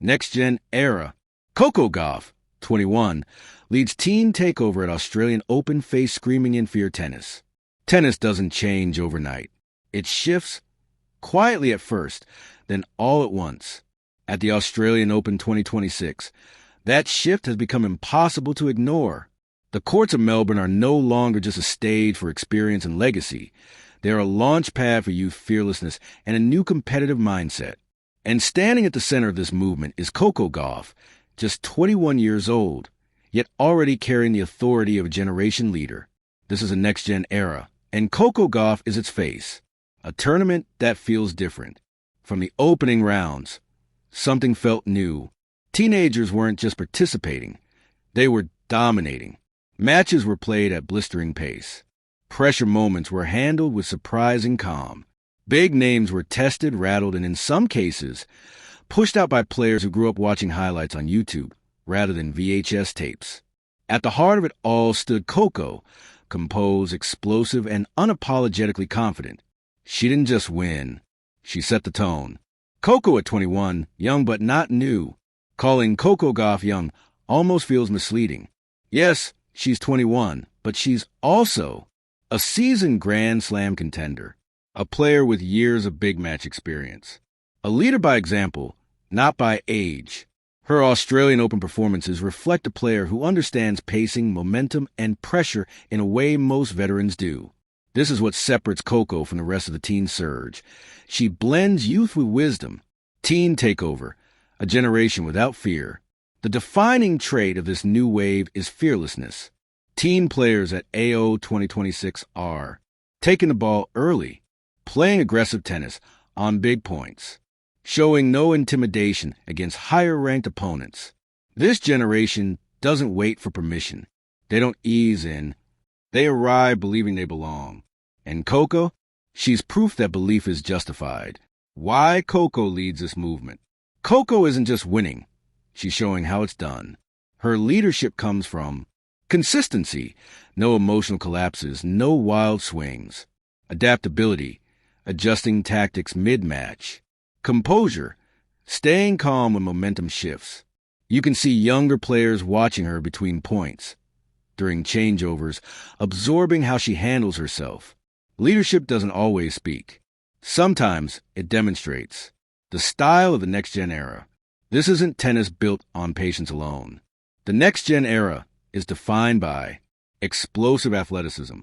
Next Gen Era. Coco Gauff, 21, leads Teen Takeover at Australian Open face screaming in fear tennis. Tennis doesn't change overnight. It shifts quietly at first, then all at once. At the Australian Open 2026, that shift has become impossible to ignore. The courts of Melbourne are no longer just a stage for experience and legacy. They are a launch pad for youth fearlessness and a new competitive mindset. And standing at the center of this movement is Coco Gauff, just 21 years old, yet already carrying the authority of a generation leader. This is a next-gen era, and Coco Gauff is its face. A tournament that feels different. From the opening rounds, something felt new. Teenagers weren't just participating, they were dominating. Matches were played at blistering pace. Pressure moments were handled with surprising calm. Big names were tested, rattled, and in some cases, pushed out by players who grew up watching highlights on YouTube rather than VHS tapes. At the heart of it all stood Coco, composed, explosive, and unapologetically confident. She didn't just win, she set the tone. Coco at 21, young but not new. Calling Coco Gauff young almost feels misleading. Yes, she's 21, but she's also a seasoned Grand Slam contender, a player with years of big match experience, a leader by example, not by age. Her Australian Open performances reflect a player who understands pacing, momentum, and pressure in a way most veterans do. This is what separates Coco from the rest of the teen surge. She blends youth with wisdom. Teen Takeover, a generation without fear. The defining trait of this new wave is fearlessness. Teen players at AO 2026 are taking the ball early, playing aggressive tennis on big points, showing no intimidation against higher-ranked opponents. This generation doesn't wait for permission. They don't ease in. They arrive believing they belong. And Coco? She's proof that belief is justified. Why Coco leads this movement? Coco isn't just winning. She's showing how it's done. Her leadership comes from consistency, no emotional collapses, no wild swings. Adaptability, adjusting tactics mid-match. Composure, staying calm when momentum shifts. You can see younger players watching her between points, during changeovers, absorbing how she handles herself. Leadership doesn't always speak. Sometimes it demonstrates. The style of the next-gen era. This isn't tennis built on patience alone. The next-gen era is defined by explosive athleticism,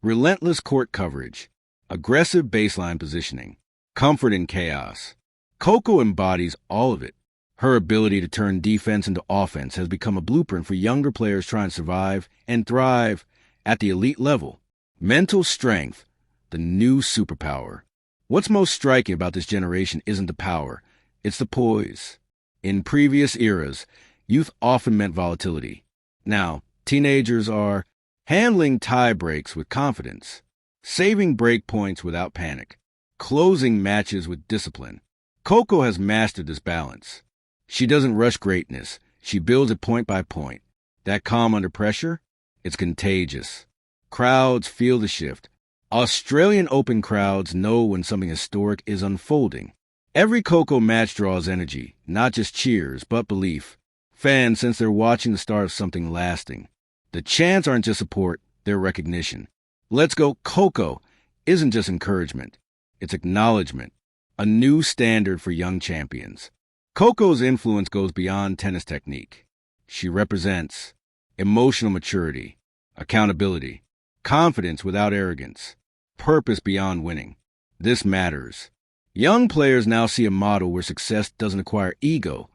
relentless court coverage, aggressive baseline positioning, comfort in chaos. Coco embodies all of it. Her ability to turn defense into offense has become a blueprint for younger players trying to survive and thrive at the elite level. Mental strength, the new superpower. What's most striking about this generation isn't the power, it's the poise. In previous eras, youth often meant volatility. Now, teenagers are handling tie breaks with confidence, saving break points without panic, closing matches with discipline. Coco has mastered this balance. She doesn't rush greatness. She builds it point by point. That calm under pressure, it's contagious. Crowds feel the shift. Australian Open crowds know when something historic is unfolding. Every Coco match draws energy, not just cheers, but belief. Fans sense they're watching the start of something lasting. The chants aren't just support, they're recognition. Let's Go Coco isn't just encouragement. It's acknowledgement. A new standard for young champions. Coco's influence goes beyond tennis technique. She represents emotional maturity, accountability, confidence without arrogance, purpose beyond winning. This matters. Young players now see a model where success doesn't require ego.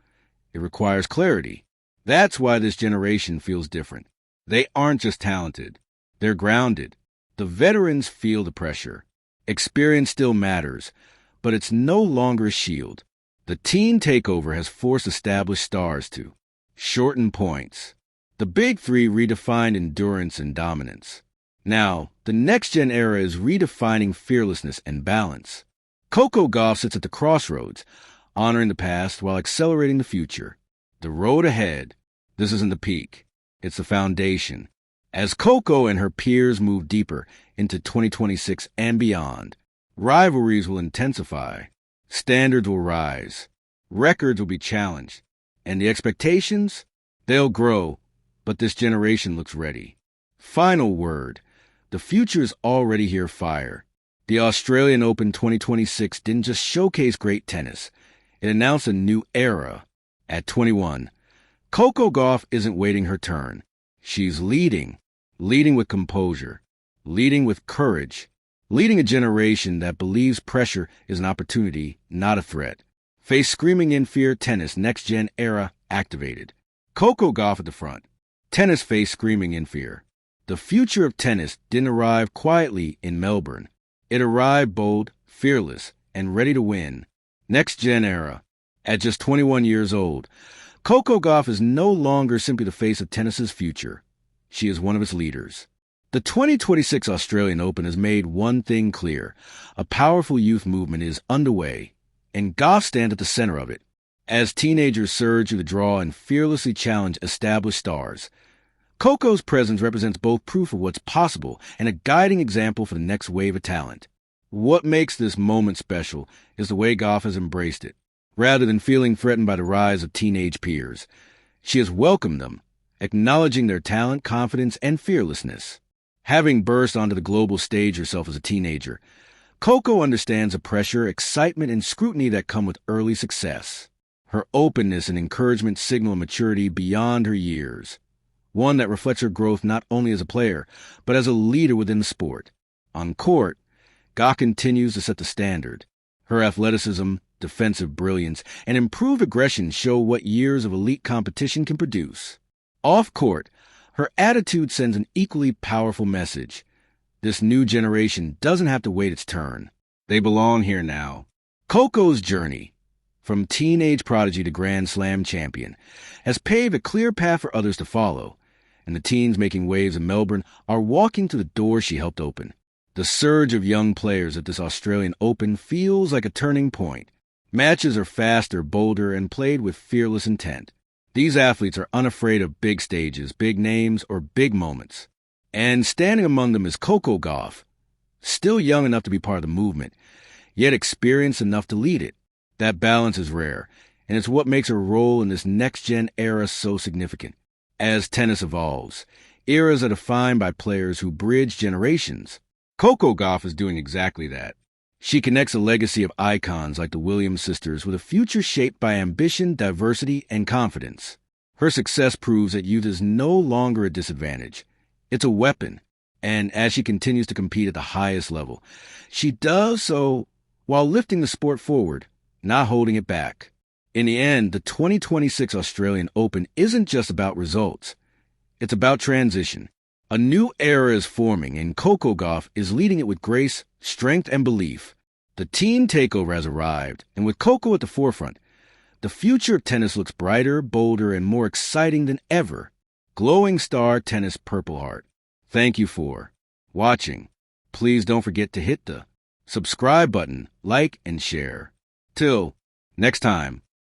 It requires clarity. That's why this generation feels different. They aren't just talented. They're grounded. The veterans feel the pressure. Experience still matters, but it's no longer a shield. The teen takeover has forced established stars to shorten points. The big three redefined endurance and dominance. Now, the next-gen era is redefining fearlessness and balance. Coco Gauff sits at the crossroads, honoring the past while accelerating the future. The road ahead. This isn't the peak. It's the foundation. As Coco and her peers move deeper into 2026 and beyond, rivalries will intensify. Standards will rise. Records will be challenged. And the expectations? They'll grow, but this generation looks ready. Final word. The future is already here fire. The Australian Open 2026 didn't just showcase great tennis. It announced a new era. At 21, Coco Gauff isn't waiting her turn. She's leading with composure, leading with courage, leading a generation that believes pressure is an opportunity, not a threat. Face screaming in fear tennis next-gen era activated. Coco Gauff at the front. Tennis face screaming in fear. The future of tennis didn't arrive quietly in Melbourne. It arrived bold, fearless, and ready to win. Next-gen era. At just 21 years old, Coco Gauff is no longer simply the face of tennis's future. She is one of its leaders. The 2026 Australian Open has made one thing clear. A powerful youth movement is underway, and Gauff stands at the center of it. As teenagers surge through the draw and fearlessly challenge established stars, Coco's presence represents both proof of what's possible and a guiding example for the next wave of talent. What makes this moment special is the way Gauff has embraced it. Rather than feeling threatened by the rise of teenage peers, she has welcomed them, acknowledging their talent, confidence, and fearlessness. Having burst onto the global stage herself as a teenager, Coco understands the pressure, excitement, and scrutiny that come with early success. Her openness and encouragement signal a maturity beyond her years, one that reflects her growth not only as a player, but as a leader within the sport. On court, Gauff continues to set the standard. Her athleticism, defensive brilliance, and improved aggression show what years of elite competition can produce. Off court, her attitude sends an equally powerful message. This new generation doesn't have to wait its turn. They belong here now. Coco's journey, from teenage prodigy to Grand Slam champion, has paved a clear path for others to follow, and the teens making waves in Melbourne are walking to the door she helped open. The surge of young players at this Australian Open feels like a turning point. Matches are faster, bolder, and played with fearless intent. These athletes are unafraid of big stages, big names, or big moments. And standing among them is Coco Gauff, still young enough to be part of the movement, yet experienced enough to lead it. That balance is rare, and it's what makes her role in this next-gen era so significant. As tennis evolves, eras are defined by players who bridge generations. Coco Gauff is doing exactly that. She connects a legacy of icons like the Williams sisters with a future shaped by ambition, diversity, and confidence. Her success proves that youth is no longer a disadvantage. It's a weapon, and as she continues to compete at the highest level, she does so while lifting the sport forward, not holding it back. In the end, the 2026 Australian Open isn't just about results. It's about transition. A new era is forming, and Coco Gauff is leading it with grace, strength, and belief. The teen takeover has arrived, and with Coco at the forefront, the future of tennis looks brighter, bolder, and more exciting than ever. Glowing Star Tennis Purple Heart. Thank you for watching. Please don't forget to hit the subscribe button, like, and share. Till next time.